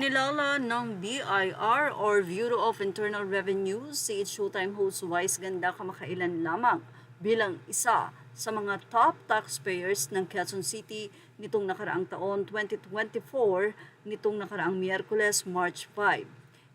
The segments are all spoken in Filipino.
Kinilala ng BIR or Bureau of Internal Revenue si Showtime host Wise Ganda kamakailan lamang bilang isa sa mga top taxpayers ng Quezon City nitong nakaraang taon 2024 nitong nakaraang Miyerkules, March 5.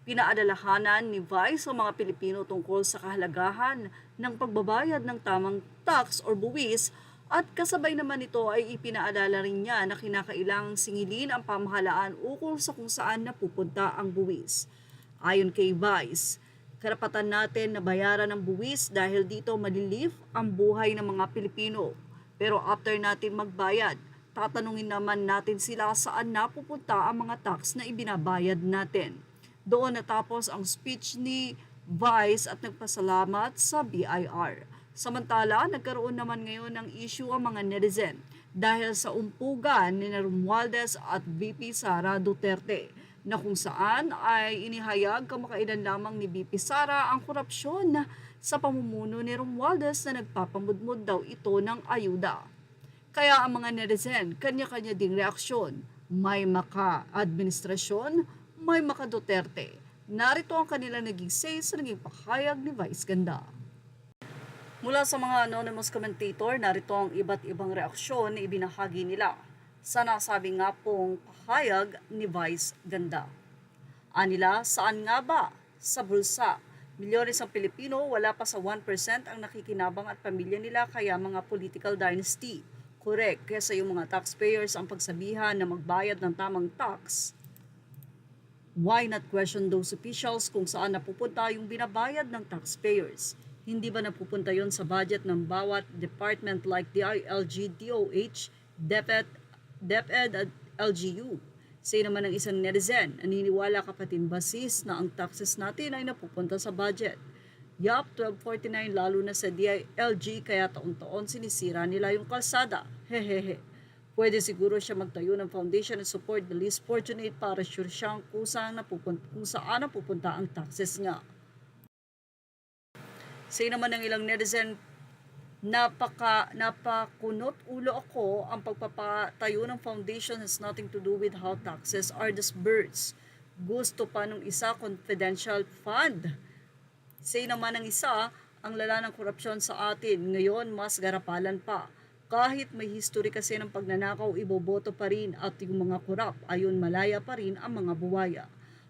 Pinaadalahanan ni Vice ang mga Pilipino tungkol sa kahalagahan ng pagbabayad ng tamang tax or buwis at kasabay naman nito ay ipinaalala rin niya na kinakailangang singilin ang pamahalaan ukol sa kung saan napupunta ang buwis. Ayon kay Vice, karapatan natin na bayaran ng buwis dahil dito malilift ang buhay ng mga Pilipino. Pero after natin magbayad, tatanungin naman natin sila saan napupunta ang mga tax na ibinabayad natin. Doon natapos ang speech ni Vice at nagpasalamat sa BIR. Samantala, nagkaroon naman ngayon ng issue ang mga netizen dahil sa umpugan ni Romualdez at VP Sara Duterte na kung saan ay inihayag kamakailan lamang ni VP Sara ang korupsyon sa pamumuno ni Romualdez na nagpapamudmud daw ito ng ayuda. Kaya ang mga netizen, kanya-kanya ding reaksyon. May maka-administrasyon, may maka-Duterte. Narito ang kanilang naging say sa naging pahayag ni Vice Ganda. Mula sa mga anonymous commentator, narito ang iba't ibang reaksyon na ibinahagi nila sa nasabi nga pong pahayag ni Vice Ganda. Anila, saan nga ba? Sa bulsa. Milyones ang Pilipino, wala pa sa 1% ang nakikinabang at pamilya nila kaya mga political dynasty. Correct, kesa yung mga taxpayers ang pagsabihan na magbayad ng tamang tax. Why not question those officials kung saan napupunta yung binabayad ng taxpayers? Hindi ba napupunta yon sa budget ng bawat department like DILG, DOH, DepEd at LGU? Say naman ng isang netizen, naniniwala kapatid basis na ang taxes natin ay napupunta sa budget. Yup, 1249 lalo na sa DILG kaya taon-taon sinisira nila yung kalsada. Hehehe. Pwede siguro siya magtayo ng foundation and support the least fortunate para sure siyang kung saan napupunta ang taxes nga. Say naman ng ilang netizen, napakunot ulo ako, ang pagpapatayo ng foundation has nothing to do with how taxes are disbursed. Gusto pa nung isa confidential fund. Say naman ng isa, ang lala ng korupsyon sa atin, ngayon mas garapalan pa. Kahit may history kasi ng pagnanakaw, iboboto pa rin at yung mga korap, ayon malaya pa rin ang mga buwaya.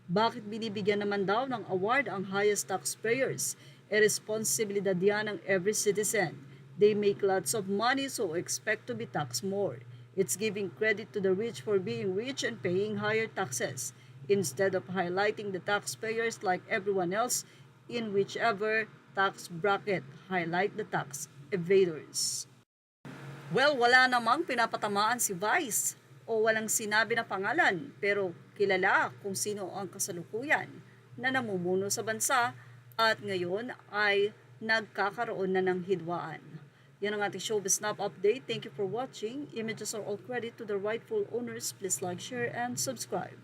Bakit binibigyan naman daw ng award ang highest taxpayers? Responsibilidad yan ng every citizen. They make lots of money so expect to be taxed more. It's giving credit to the rich for being rich and paying higher taxes instead of highlighting the taxpayers like everyone else in whichever tax bracket. Highlight the tax evaders. Well, wala namang pinapatamaan si Vice o walang sinabi na pangalan pero kilala kung sino ang kasalukuyan na namumuno sa bansa at ngayon ay nagkakaroon na ng hidwaan. Yan ang ating Showbiz Snap update. Thank you for watching. Images are all credit to the rightful owners. Please like, share, and subscribe.